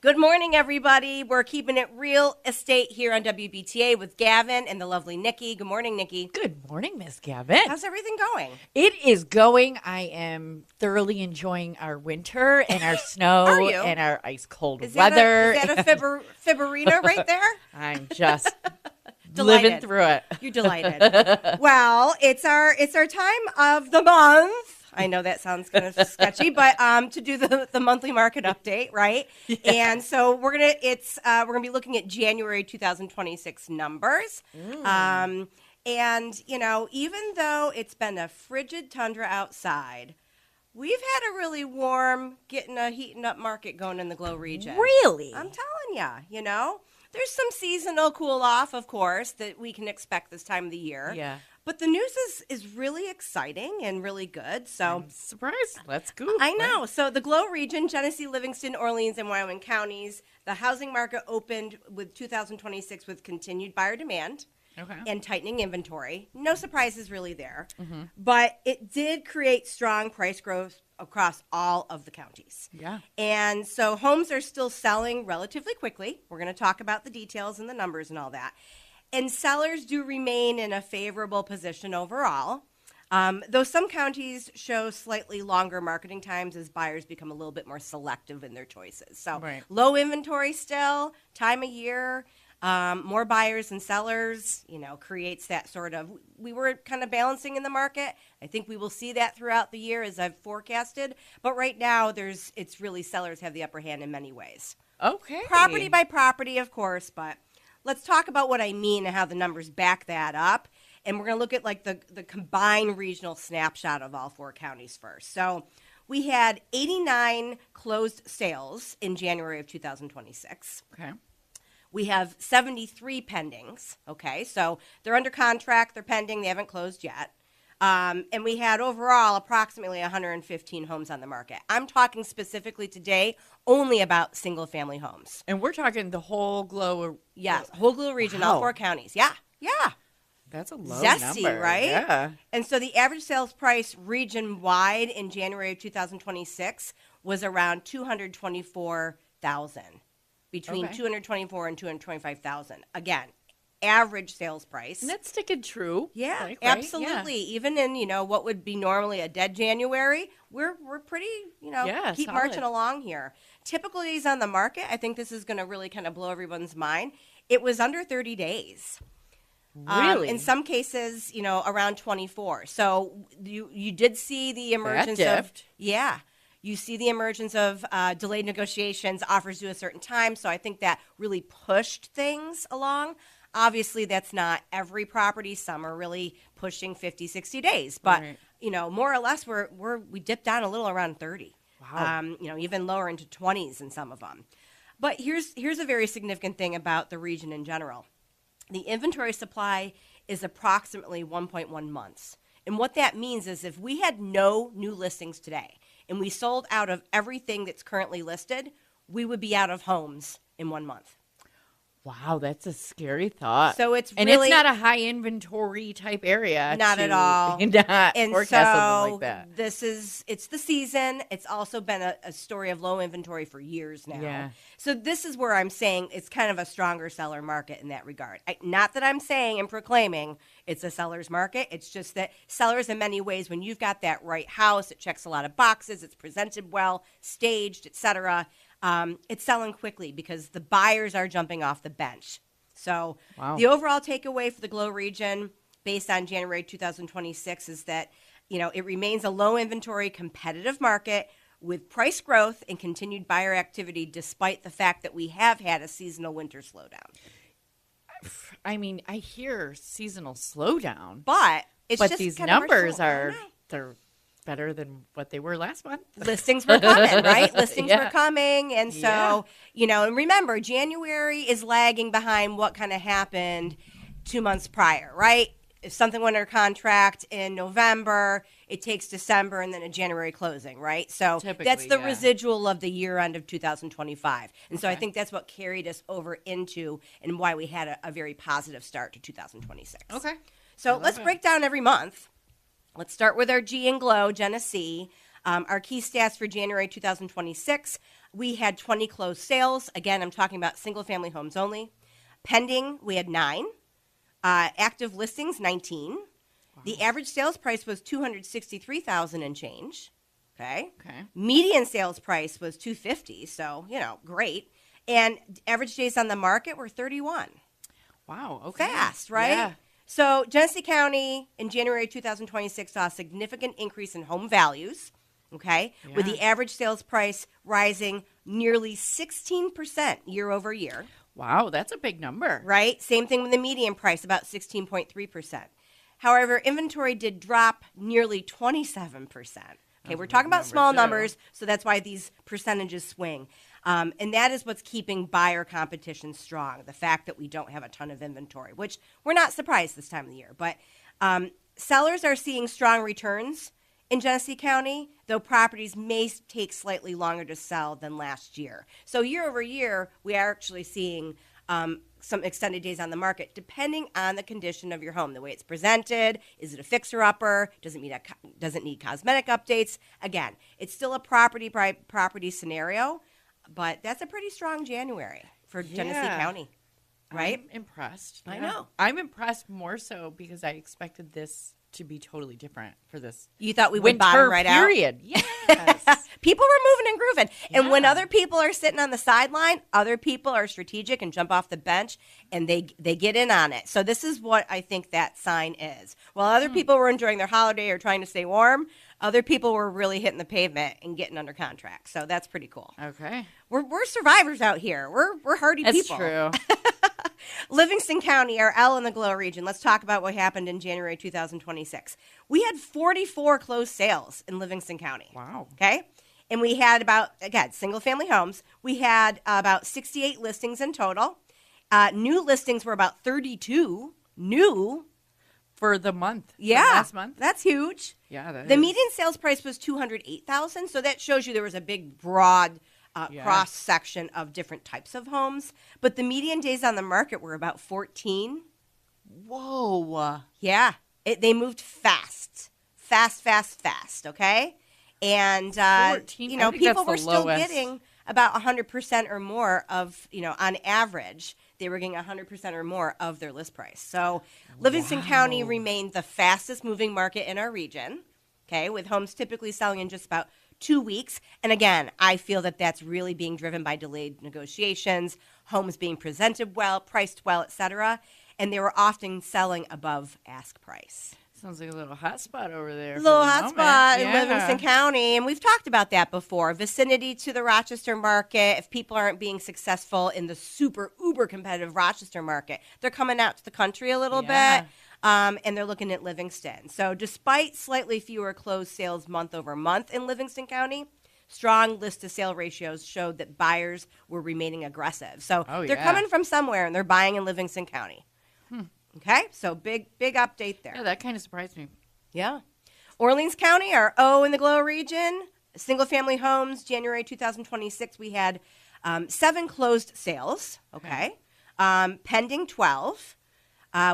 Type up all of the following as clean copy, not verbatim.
Good morning, everybody. We're keeping it real estate here on WBTA with Gavin and the lovely Nici. Good morning, Nici. Good morning, Miss Gavin. How's everything going? It is going. I am thoroughly enjoying our winter and our snow Are you? and our ice cold Is weather. That a Fibberina right there? I'm just Delighted. living through it. You're delighted. Well, it's our time of the month. I know that sounds kind of sketchy, but to do the monthly market update, right? Yeah. And so we're gonna be looking at January 2026 numbers. And even though it's been a frigid tundra outside, we've had a really warm, heating up market going in the Glow region. Really? I'm telling you, there's some seasonal cool off, of course, that we can expect this time of the year. Yeah. But the news is really exciting and really good. So I'm surprised. Let's go. I know. So the Glow region, Genesee, Livingston, Orleans, and Wyoming counties, the housing market opened with 2026 with continued buyer demand. Okay. And tightening inventory. No surprises really there. Mm-hmm. But it did create strong price growth across all of the counties. Yeah. And so homes are still selling relatively quickly. We're going to talk about the details and the numbers and all that. And sellers do remain in a favorable position overall, though some counties show slightly longer marketing times as buyers become a little bit more selective in their choices. So Low inventory still, time of year, more buyers and sellers, creates that sort of, we were kind of balancing in the market. I think we will see that throughout the year as I've forecasted. But right now, it's really sellers have the upper hand in many ways. Okay. Property by property, of course, but let's talk about what I mean and how the numbers back that up. And we're going to look at like the combined regional snapshot of all four counties first. So we had 89 closed sales in January of 2026. Okay. We have 73 pendings. Okay, so they're under contract, they're pending, they haven't closed yet. And we had overall approximately 115 homes on the market. I'm talking specifically today only about single-family homes. And we're talking the whole Glow. Yes, whole Glow region, all four counties. Yeah. That's a low Zesty, number. right? Yeah. And so the average sales price region-wide in January of 2026 was around $224,000. Between $224,000 and $225,000. Again, average sales price. And that's sticking true. Yeah, right? absolutely. Yeah. Even in what would be normally a dead January, we're pretty keep solid. Marching along here. Typical days on the market, I think this is going to really kind of blow everyone's mind. It was under 30 days. Really? In some cases, around 24. So you did see the emergence of You see the emergence of delayed negotiations, offers due a certain time. So I think that really pushed things along. Obviously, that's not every property. Some are really pushing 50, 60 days. But, more or less, we dipped down a little around 30. Wow. Even lower into 20s in some of them. But here's a very significant thing about the region in general. The inventory supply is approximately 1.1 months. And what that means is if we had no new listings today, and we sold out of everything that's currently listed, we would be out of homes in 1 month. Wow, that's a scary thought. So it's not a high inventory type area. Not at all. Not and forecast so something like that. It's the season. It's also been a story of low inventory for years now. Yeah. So this is where I'm saying it's kind of a stronger seller market in that regard. Not that I'm saying and proclaiming it's a seller's market. It's just that sellers in many ways, when you've got that right house, it checks a lot of boxes, it's presented well, staged, etc., it's selling quickly because the buyers are jumping off the bench. So the overall takeaway for the Glow region based on January 2026 is that, it remains a low inventory competitive market with price growth and continued buyer activity despite the fact that we have had a seasonal winter slowdown. I mean, I hear seasonal slowdown. But these numbers they're better than what they were last month. Listings were coming, right? Listings were coming. And so, and remember, January is lagging behind what kind of happened 2 months prior, right? If something went under contract in November, it takes December and then a January closing, right? So that's the residual of the year end of 2025. And so I think that's what carried us over into and why we had a very positive start to 2026. Okay. So let's break down every month. Let's start with our G and Glow, Genesee. Our key stats for January 2026. We had 20 closed sales. Again, I'm talking about single-family homes only. Pending, we had 9. Active listings, 19. Wow. The average sales price was $263,000 and change. Okay. Median sales price was $250,000, so great. And average days on the market were 31. Wow. Okay. Fast, right? Yeah. So Genesee County in January 2026 saw a significant increase in home values. Okay, with the average sales price rising nearly 16% year over year. Wow, that's a big number. Right? Same thing with the median price, about 16.3%. However, inventory did drop nearly 27%. Okay, we're talking about small numbers, so that's why these percentages swing. And that is what's keeping buyer competition strong, the fact that we don't have a ton of inventory, which we're not surprised this time of the year. But sellers are seeing strong returns in Genesee County, though properties may take slightly longer to sell than last year. So year over year, we are actually seeing some extended days on the market, depending on the condition of your home, the way it's presented. Is it a fixer-upper? Does it need cosmetic updates? Again, it's still a property by property scenario, but that's a pretty strong January for Genesee County, right? I'm impressed. I know. I'm impressed more so because I expected this to be totally different for this. You thought we would bottom right out? Period. Yes. People were moving and grooving. Yeah. And when other people are sitting on the sideline, other people are strategic and jump off the bench, and they get in on it. So this is what I think that sign is. While other people were enjoying their holiday or trying to stay warm, other people were really hitting the pavement and getting under contract. So that's pretty cool. Okay. We're survivors out here. We're hardy people. That's true. Livingston County, our L in the Glow region. Let's talk about what happened in January 2026. We had 44 closed sales in Livingston County. Wow. Okay. And we had about, again, single-family homes. We had about 68 listings in total. New listings were about 32 new. For the month. Yeah. Last month. That's huge. Yeah, the median sales price was $208,000, so that shows you there was a big, broad cross-section of different types of homes. But the median days on the market were about 14. Whoa. Yeah. They moved fast, okay? And, 14, people were still getting about 100% or more of, on average, they were getting 100% or more of their list price. So Livingston County remained the fastest moving market in our region, okay, with homes typically selling in just about 2 weeks. And again, I feel that that's really being driven by delayed negotiations, homes being presented well, priced well, et cetera. And they were often selling above ask price. Sounds like a little hot spot over there. A little hot spot in Livingston County. And we've talked about that before. Vicinity to the Rochester market. If people aren't being successful in the super uber competitive Rochester market, they're coming out to the country a little bit. And they're looking at Livingston. So despite slightly fewer closed sales month over month in Livingston County, strong list to sale ratios showed that buyers were remaining aggressive. So they're coming from somewhere and they're buying in Livingston County. Okay, so big update there. Yeah, that kind of surprised me. Yeah. Orleans County, our O in the Glow region, single-family homes, January 2026, we had 7 closed sales, okay? Pending 12.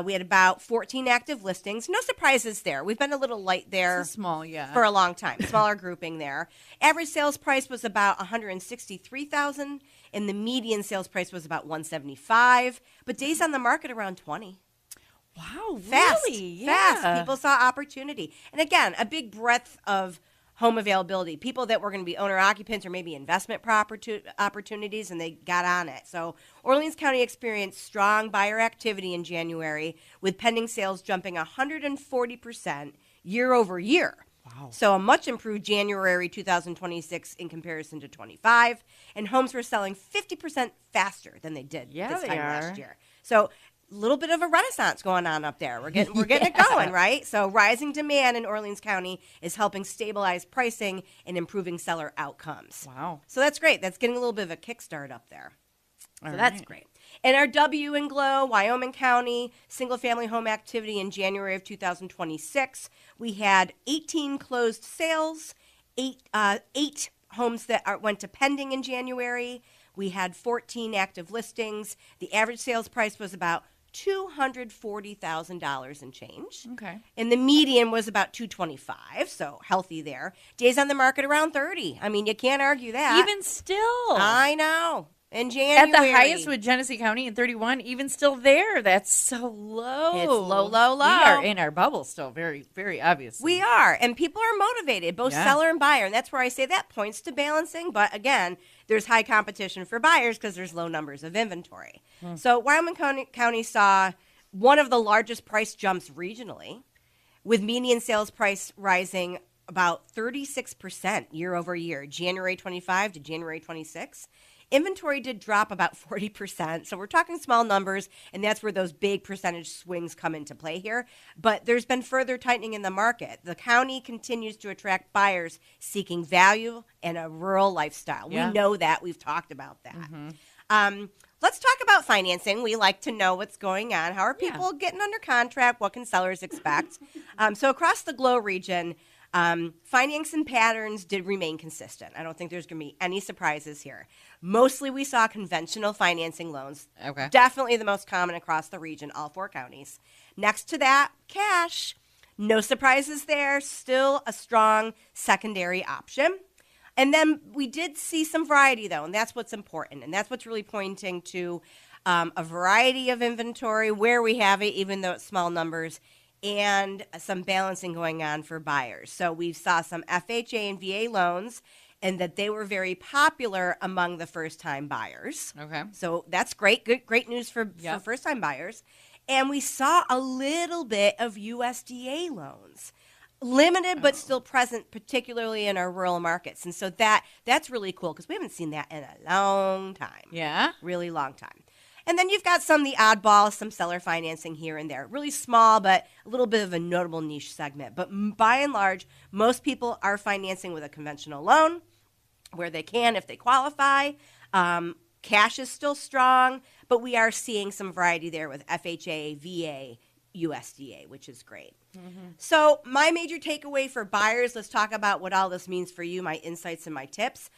We had about 14 active listings. No surprises there. We've been a little light there. It's small, for a long time. Smaller grouping there. Average sales price was about $163,000, and the median sales price was about $175,000. But days on the market around 20. Wow, Fast, really? Fast. Yeah. People saw opportunity. And again, a big breadth of home availability. People that were going to be owner-occupants or maybe investment opportunities, and they got on it. So Orleans County experienced strong buyer activity in January, with pending sales jumping 140% year over year. Wow. So a much improved January 2026 in comparison to 25. And homes were selling 50% faster than they did this time last year. So a little bit of a renaissance going on up there. We're getting it going, right? So rising demand in Orleans County is helping stabilize pricing and improving seller outcomes. Wow. So that's great. That's getting a little bit of a kickstart up there. All right. That's great. And our W in Glow, Wyoming County, single-family home activity in January of 2026, we had 18 closed sales, eight homes that went to pending in January. We had 14 active listings. The average sales price was about $240,000 in change. Okay. And the median was about 225, so healthy there. Days on the market around 30. I mean, you can't argue that. Even still. I know. In At January. the highest with Genesee County in 31, even still there. That's so low. It's low, low, low. We are in our bubble still, very, very obviously. We are. And people are motivated, both seller and buyer. And that's where I say that points to balancing. But again, there's high competition for buyers because there's low numbers of inventory. So Wyoming County saw one of the largest price jumps regionally, with median sales price rising about 36% year over year, January 25 to January 26. Inventory did drop about 40%. So we're talking small numbers, and that's where those big percentage swings come into play here. But there's been further tightening in the market. The county continues to attract buyers seeking value and a rural lifestyle. Yeah. We know that. We've talked about that. Let's talk about financing. We like to know what's going on. How are people getting under contract? What can sellers expect? So across the Glow region, financing patterns did remain consistent. I don't think there's going to be any surprises here. Mostly we saw conventional financing loans. Okay. Definitely the most common across the region, all 4 counties. Next to that, cash. No surprises there. Still a strong secondary option. And then we did see some variety, though, and that's what's important. And that's what's really pointing to a variety of inventory where we have it, even though it's small numbers, and some balancing going on for buyers. So we saw some FHA and VA loans, and that they were very popular among the first-time buyers. Okay. So that's great. Great news for first-time buyers. And we saw a little bit of USDA loans. Limited, but still present, particularly in our rural markets. And so that's really cool because we haven't seen that in a long time. Yeah. Really long time. And then you've got the oddballs, some seller financing here and there. Really small, but a little bit of a notable niche segment. But by and large, most people are financing with a conventional loan where they can if they qualify. Cash is still strong, but we are seeing some variety there with FHA, VA, USDA, which is great. So my major takeaway for buyers, let's talk about what all this means for you, my insights and my tips.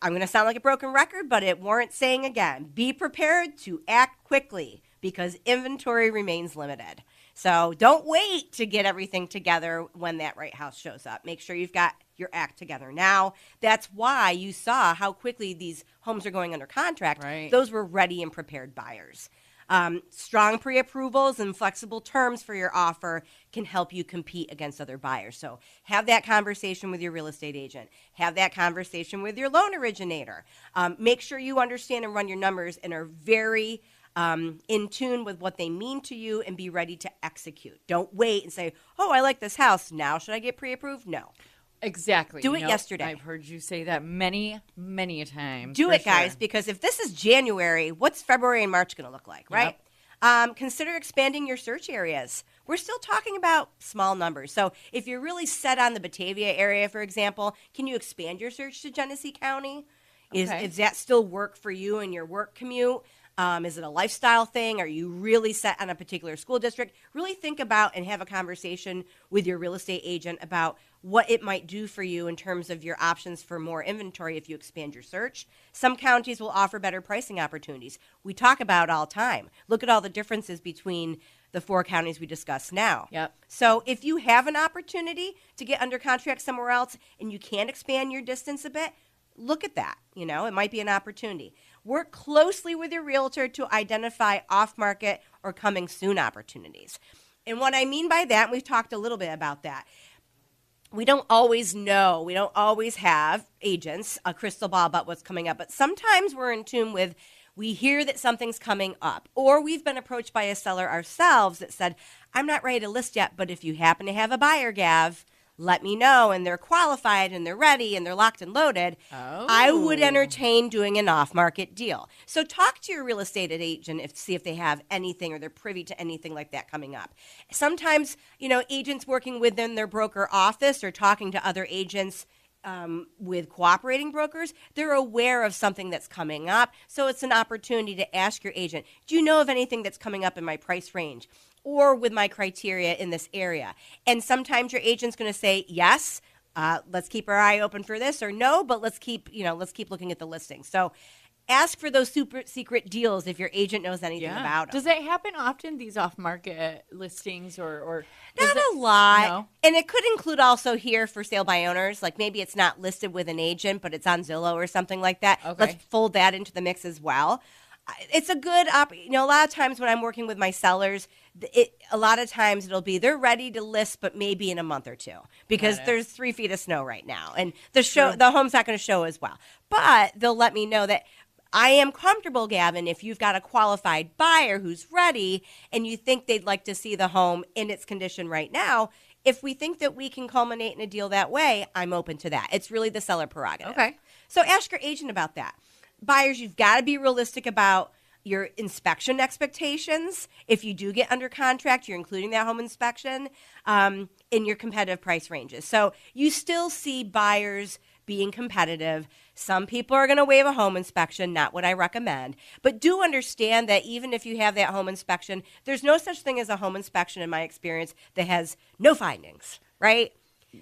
I'm going to sound like a broken record, but it warrants saying again, be prepared to act quickly because inventory remains limited. So don't wait to get everything together when that right house shows up. Make sure you've got your act together now. That's why you saw how quickly these homes are going under contract. Right. Those were ready and prepared buyers. Strong pre-approvals and flexible terms for your offer can help you compete against other buyers. So have that conversation with your real estate agent. Have that conversation with your loan originator. Make sure you understand and run your numbers and are very in tune with what they mean to you and be ready to execute. Don't wait and say, oh, I like this house. Now should I get pre-approved? No. Exactly. Do it yesterday. I've heard you say that many, many a times. Do it, sure. guys, because if this is January, what's February and March going to look like, right? Consider expanding your search areas. We're still talking about small numbers. So if you're really set on the Batavia area, for example, can you expand your search to Genesee County? Okay. Does that still work for you in your work commute? Is it a lifestyle thing? Are you really set on a particular school district? Really think about and have a conversation with your real estate agent about what it might do for you in terms of your options for more inventory if you expand your search. Some counties will offer better pricing opportunities. We talk about all the time. Look at all the differences between the 4 counties we discussed now. Yep. So if you have an opportunity to get under contract somewhere else and you can expand your distance a bit, look at that. You know, it might be an opportunity. Work closely with your realtor to identify off-market or coming soon opportunities. And what I mean by that, and we've talked a little bit about that, we don't always know, we don't always have agents, a crystal ball about what's coming up, but sometimes we're in tune with, we hear that something's coming up, or we've been approached by a seller ourselves that said, I'm not ready to list yet, but if you happen to have a buyer, Gav, let me know, and they're qualified, and they're ready, and they're locked and loaded, I would entertain doing an off-market deal. So talk to your real estate agent see if they have anything or they're privy to anything like that coming up. Sometimes, you know, agents working within their broker office or talking to other agents with cooperating brokers, they're aware of something that's coming up. So it's an opportunity to ask your agent, do you know of anything that's coming up in my price range or with my criteria in this area? And sometimes your agent's going to say, yes, let's keep our eye open for this, or no, but let's keep looking at the listing. So ask for those super secret deals if your agent knows anything about them. Does that happen often, these off-market listings, or Not a lot. No? And it could include also here for sale by owners. Like maybe it's not listed with an agent, but it's on Zillow or something like that. Okay. Let's fold that into the mix as well. It's a good a lot of times when I'm working with my sellers, a lot of times it'll be they're ready to list, but maybe in a month or two because there's 3 feet of snow right now. And the home's not going to show as well. But they'll let me know that I am comfortable, Gavin, if you've got a qualified buyer who's ready and you think they'd like to see the home in its condition right now. If we think that we can culminate in a deal that way, I'm open to that. It's really the seller prerogative. Okay. So ask your agent about that. Buyers, you've got to be realistic about your inspection expectations. If you do get under contract, you're including that home inspection in your competitive price ranges. So you still see buyers being competitive. Some people are going to waive a home inspection, not what I recommend. But do understand that even if you have that home inspection, there's no such thing as a home inspection, in my experience, that has no findings, right?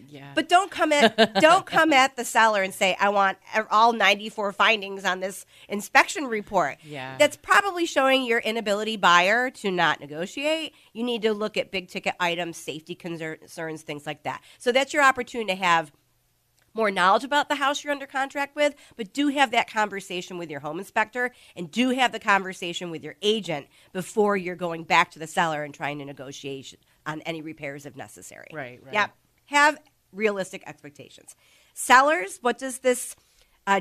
Yeah. But don't come at the seller and say, I want all 94 findings on this inspection report. Yeah. That's probably showing your inability, buyer, to not negotiate. You need to look at big ticket items, safety concerns, things like that. So that's your opportunity to have more knowledge about the house you're under contract with, but do have that conversation with your home inspector and do have the conversation with your agent before you're going back to the seller and trying to negotiate on any repairs if necessary. Right. Yep. Have realistic expectations. Sellers, what does this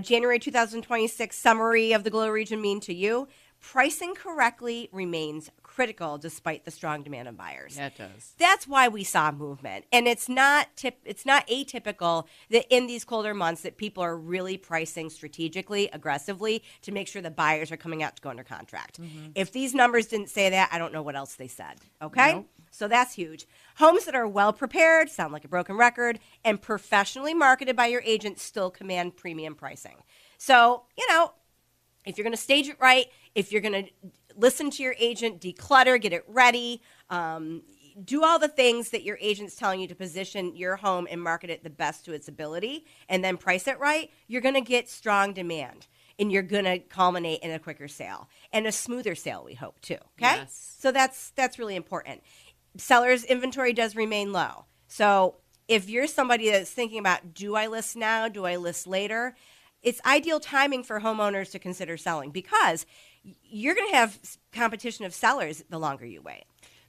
January 2026 summary of the Glow region mean to you? Pricing correctly remains critical despite the strong demand of buyers. Yeah, it does. That's why we saw movement. And it's not atypical that in these colder months that people are really pricing strategically, aggressively to make sure the buyers are coming out to go under contract. Mm-hmm. If these numbers didn't say that, I don't know what else they said. Okay? Nope. So that's huge. Homes that are well prepared, sound like a broken record, and professionally marketed by your agent still command premium pricing. So, if you're going to stage it right, if you're going to listen to your agent, declutter, get it ready, do all the things that your agent's telling you to position your home and market it the best to its ability, and then price it right, you're going to get strong demand. And you're going to culminate in a quicker sale and a smoother sale, we hope, too. Okay? Yes. So that's really important. Sellers' inventory does remain low. So if you're somebody that's thinking about, do I list now? Do I list later? It's ideal timing for homeowners to consider selling because you're going to have competition of sellers the longer you wait.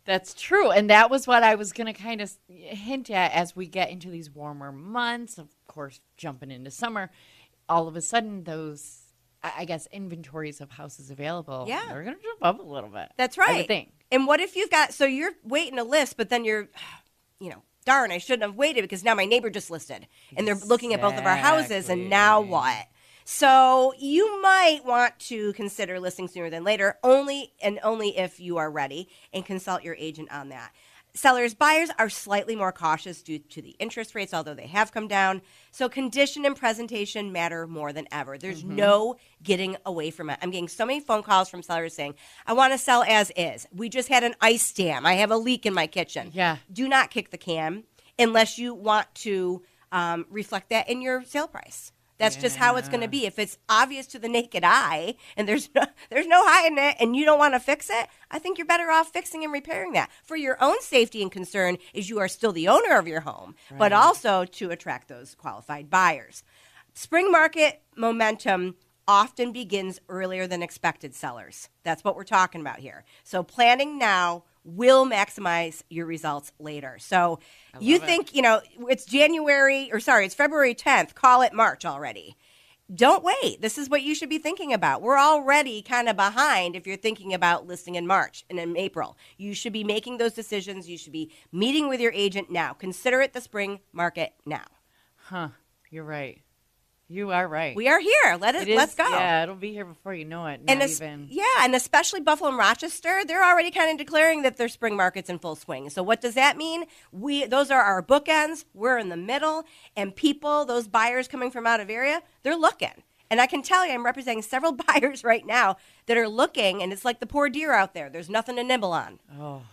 That's true. And that was what I was going to kind of hint at as we get into these warmer months, of course, jumping into summer. All of a sudden, those, I guess, inventories of houses available, they're going to jump up a little bit. That's right. I would think. And what if you've got, so you're waiting to list, but then you're, darn, I shouldn't have waited because now my neighbor just listed. And they're looking at both of our houses, and now what? So you might want to consider listing sooner than later, only if you are ready, and consult your agent on that. Sellers, buyers are slightly more cautious due to the interest rates, although they have come down. So condition and presentation matter more than ever. There's no getting away from it. I'm getting so many phone calls from sellers saying, I want to sell as is. We just had an ice dam. I have a leak in my kitchen. Yeah. Do not kick the can unless you want to reflect that in your sale price. That's just how it's going to be. If it's obvious to the naked eye and there's no hiding it and you don't want to fix it, I think you're better off fixing and repairing that for your own safety and concern is you are still the owner of your home, but also to attract those qualified buyers. Spring market momentum often begins earlier than expected, sellers. That's what we're talking about here. So planning now will maximize your results later. So you think, it's it's February 10th. Call it March already. Don't wait. This is what you should be thinking about. We're already kind of behind if you're thinking about listing in March and in April. You should be making those decisions. You should be meeting with your agent now. Consider it the spring market now. Huh. You're right. You are right. We are here. Let's go. Yeah, it'll be here before you know it. And especially Buffalo and Rochester, they're already kind of declaring that their spring market's in full swing. So what does that mean? Those are our bookends. We're in the middle, and people, those buyers coming from out of area, they're looking. And I can tell you, I'm representing several buyers right now that are looking, and it's like the poor deer out there. There's nothing to nibble on,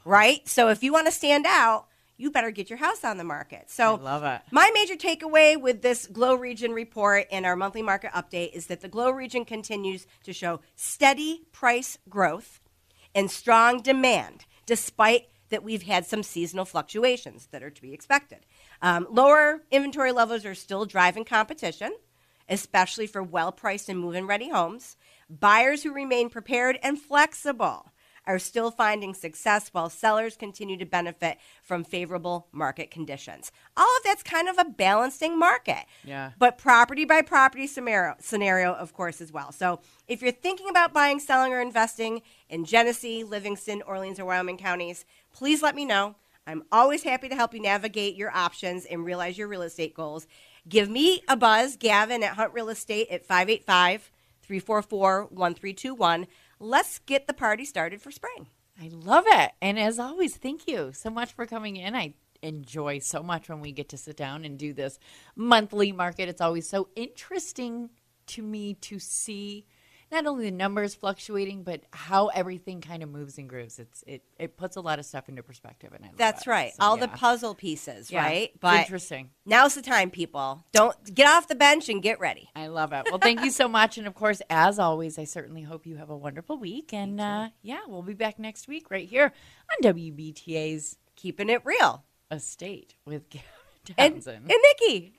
right? So if you want to stand out, you better get your house on the market. I So love it. my major takeaway with this Glow Region report and our monthly market update is that the Glow Region continues to show steady price growth and strong demand, despite that we've had some seasonal fluctuations that are to be expected. Lower inventory levels are still driving competition, especially for well-priced and move-in ready homes. Buyers who remain prepared and flexible are still finding success while sellers continue to benefit from favorable market conditions. All of that's kind of a balancing market. Yeah. But property by property scenario, of course, as well. So if you're thinking about buying, selling, or investing in Genesee, Livingston, Orleans, or Wyoming counties, please let me know. I'm always happy to help you navigate your options and realize your real estate goals. Give me a buzz, Gavin at Hunt Real Estate at 585-344-1321. Let's get the party started for spring. I love it. And as always, thank you so much for coming in. I enjoy so much when we get to sit down and do this monthly market. It's always so interesting to me to see not only the numbers fluctuating, but how everything kind of moves and grooves. It puts a lot of stuff into perspective, and I love That's it. right. So, All yeah. the puzzle pieces, Yeah, right? it's But interesting. now's the time, people. Don't get off the bench and get ready. I love it. Well, thank you so much. And of course, as always, I certainly hope you have a wonderful week. And yeah, we'll be back next week right here on WBTA's Keeping it real. Estate with Gavin And Townsend. Nikki.